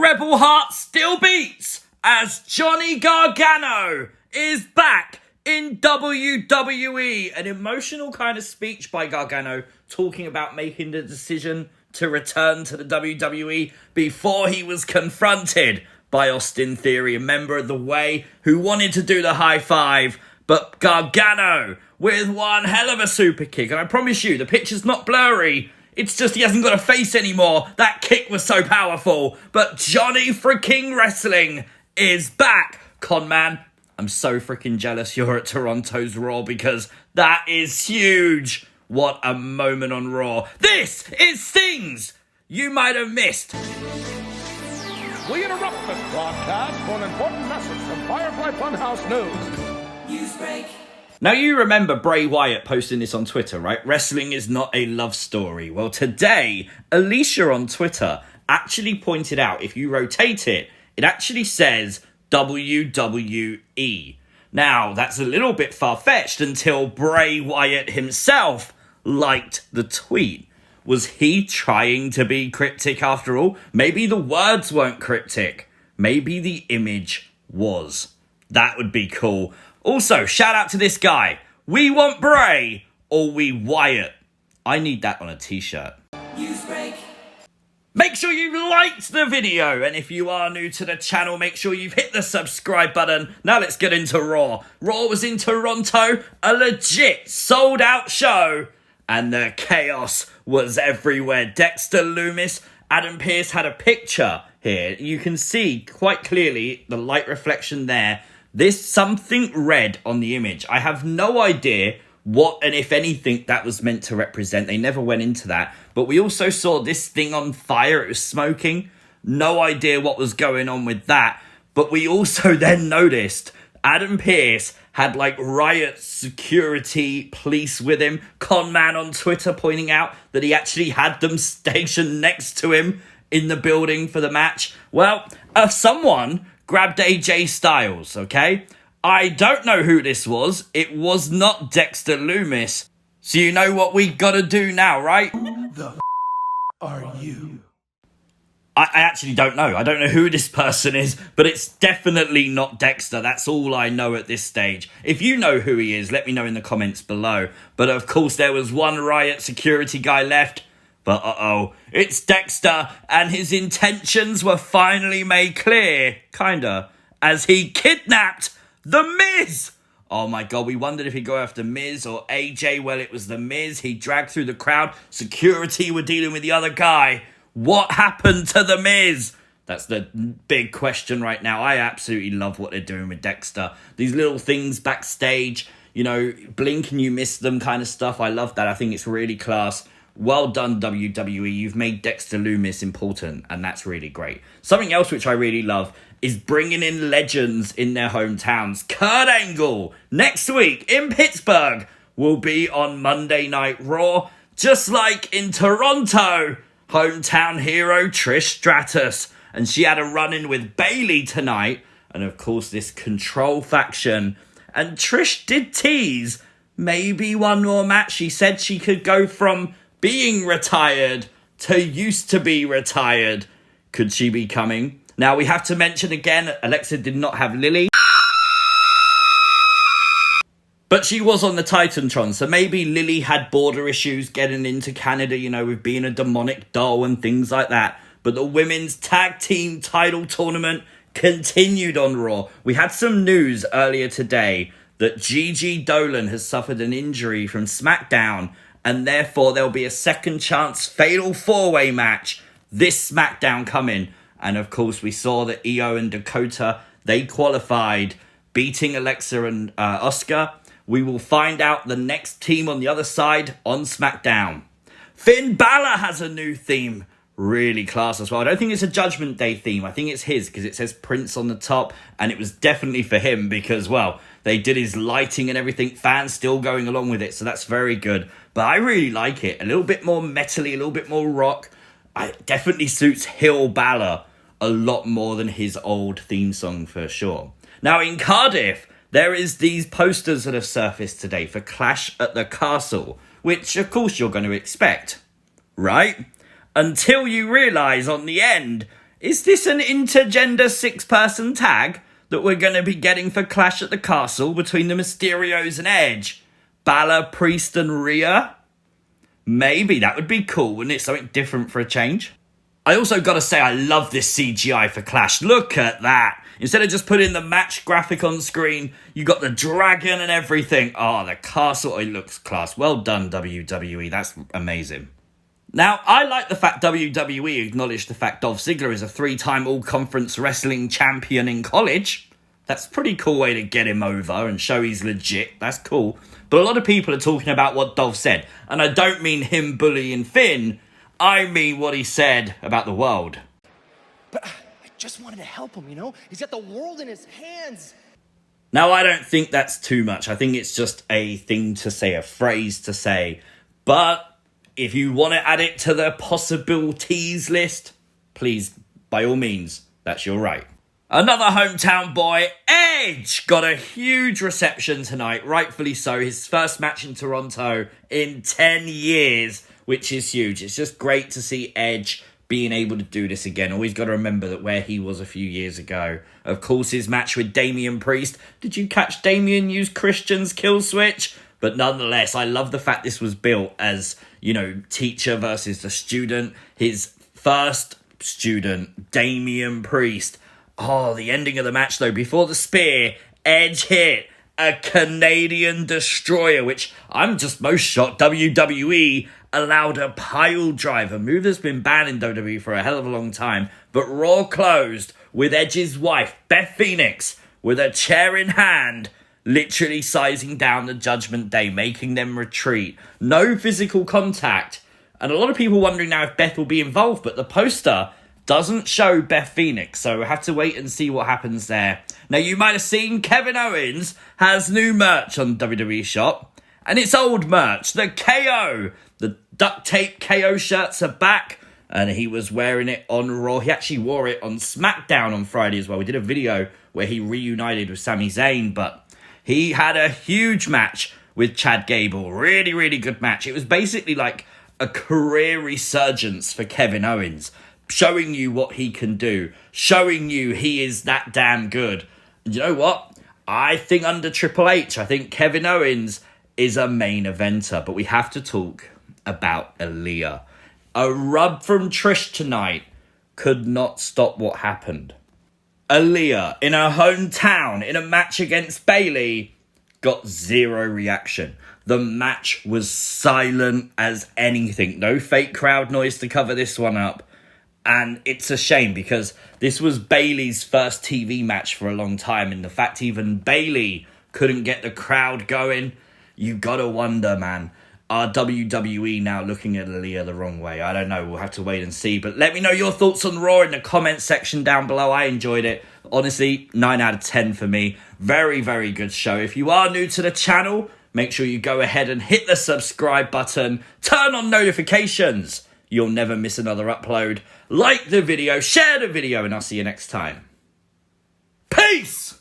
rebel heart still beats as Johnny Gargano is back in WWE. An emotional kind of speech by Gargano talking about making the decision to return to the WWE before he was confronted by Austin Theory, a member of the Way, who wanted to do the high five, but Gargano with one hell of a super kick. And I promise you, the picture's not blurry. It's just he hasn't got a face anymore. That kick was so powerful. But Johnny freaking Wrestling is back. Conman, I'm so freaking jealous you're at Toronto's Raw because that is huge. What a moment on Raw. This is things you might have missed. We interrupt this broadcast for an important message from Firefly Funhouse News. Newsbreak. Now you remember Bray Wyatt posting this on Twitter, right? Wrestling is not a love story. Well, today, Aliyah on Twitter actually pointed out, if you rotate it, it actually says WWE. Now, that's a little bit far-fetched until Bray Wyatt himself liked the tweet. Was he trying to be cryptic after all? Maybe the words weren't cryptic. Maybe the image was. That would be cool. Also, shout out to this guy. We want Bray or we Wyatt. I need that on a t-shirt. Newsbreak. Make sure you liked the video. And if you are new to the channel, make sure you've hit the subscribe button. Now let's get into Raw. Raw was in Toronto. A legit sold out show. And the chaos was everywhere. Dexter Lumis, Adam Pearce had a picture here. You can see quite clearly the light reflection there. There's something red on the image. I have no idea what and if anything that was meant to represent. They never went into that. But we also saw this thing on fire. It was smoking. No idea what was going on with that. But we also then noticed Adam Pearce had like riot security police with him. Conman on Twitter pointing out that he actually had them stationed next to him in the building for the match. Well, someone grabbed AJ Styles, okay? I don't know who this was. It was not Dexter Lumis. So you know what we gotta do now, right? Who the are you? I actually don't know. I don't know who this person is, but it's definitely not Dexter. That's all I know at this stage. If you know who he is, let me know in the comments below. But of course, there was one riot security guy left. But it's Dexter, and his intentions were finally made clear, kinda, as he kidnapped The Miz. Oh my god, we wondered if he'd go after Miz or AJ. Well, it was The Miz. He dragged through the crowd. Security were dealing with the other guy. What happened to The Miz? That's the big question right now. I absolutely love what they're doing with Dexter. These little things backstage, you know, blink and you miss them kind of stuff. I love that. I think it's really class. Well done, WWE. You've made Dexter Lumis important, and that's really great. Something else which I really love is bringing in legends in their hometowns. Kurt Angle, next week in Pittsburgh, will be on Monday Night Raw. Just like in Toronto, hometown hero Trish Stratus. And she had a run-in with Bayley tonight. And of course, this Control faction. And Trish did tease maybe one more match. She said she could go from being retired to used to be retired. Could she be coming? Now, we have to mention again, Alexa did not have Lilly. But she was on the Titantron, so maybe Lilly had border issues getting into Canada, you know, with being a demonic doll and things like that. But the women's tag team title tournament continued on Raw. We had some news earlier today that Gigi Dolan has suffered an injury from SmackDown, and therefore there'll be a second chance fatal four-way match this SmackDown coming. And of course, we saw that Io and Dakota, they qualified, beating Alexa and Asuka. We will find out the next team on the other side on SmackDown. Finn Balor has a new theme. Really class as well. I don't think it's a Judgment Day theme. I think it's his because it says Prince on the top. And it was definitely for him because, well, they did his lighting and everything. Fans still going along with it. So that's very good. But I really like it. A little bit more metally, a little bit more rock. It definitely suits Hill Balor a lot more than his old theme song for sure. Now in Cardiff, there is these posters that have surfaced today for Clash at the Castle, which of course you're going to expect, right? Until you realise on the end, Is this an intergender 6-person tag that we're going to be getting for Clash at the Castle between the Mysterios and Edge? Balor, Priest and Rhea? Maybe, that would be cool, wouldn't it? Something different for a change. I also got to say, I love this CGI for Clash. Look at that. Instead of just putting the match graphic on screen, you got the dragon and everything. Oh, the castle, it looks class. Well done, WWE. That's amazing. Now, I like the fact WWE acknowledged the fact Dolph Ziggler is a 3-time all-conference wrestling champion in college. That's a pretty cool way to get him over and show he's legit. That's cool. But a lot of people are talking about what Dolph said. And I don't mean him bullying Finn. I mean what he said about the world. But I just wanted to help him, you know? He's got the world in his hands. Now, I don't think that's too much. I think it's just a thing to say, a phrase to say. But if you want to add it to the possible tease list, please, by all means, that's your right. Another hometown boy, Edge, got a huge reception tonight, rightfully so. His first match in Toronto in 10 years, which is huge. It's just great to see Edge being able to do this again. Always got to remember that where he was a few years ago. Of course, his match with Damian Priest. Did you catch Damian use Christian's kill switch? But nonetheless, I love the fact this was built as, you know, teacher versus the student. His first student, Damian Priest. Oh, the ending of the match, though, before the spear, Edge hit a Canadian destroyer, which I'm just most shocked WWE allowed a pile driver, a move that's been banned in WWE for a hell of a long time. But Raw closed with Edge's wife, Beth Phoenix, with a chair in hand, literally sizing down the Judgment Day, making them retreat. No physical contact. And a lot of people wondering now if Beth will be involved, but the poster doesn't show Beth Phoenix, so we'll have to wait and see what happens there. Now, you might have seen Kevin Owens has new merch on WWE Shop, and it's old merch, the KO. The duct tape KO shirts are back, and he was wearing it on Raw. He actually wore it on SmackDown on Friday as well. We did a video where he reunited with Sami Zayn, but he had a huge match with Chad Gable. Really, really good match. It was basically like a career resurgence for Kevin Owens, showing you what he can do, showing you he is that damn good. And you know what? I think under Triple H, I think Kevin Owens is a main eventer, but we have to talk about Aliyah. A rub from Trish tonight could not stop what happened. Aliyah, in her hometown, in a match against Bayley, got zero reaction. The match was silent as anything. No fake crowd noise to cover this one up. And it's a shame because this was Bayley's first TV match for a long time. And the fact even Bayley couldn't get the crowd going, you gotta wonder, man. Are WWE now looking at Aliyah the wrong way? I don't know. We'll have to wait and see. But let me know your thoughts on Raw in the comments section down below. I enjoyed it. Honestly, 9 out of 10 for me. Very, very good show. If you are new to the channel, make sure you go ahead and hit the subscribe button. Turn on notifications. You'll never miss another upload. Like the video, share the video, and I'll see you next time. Peace!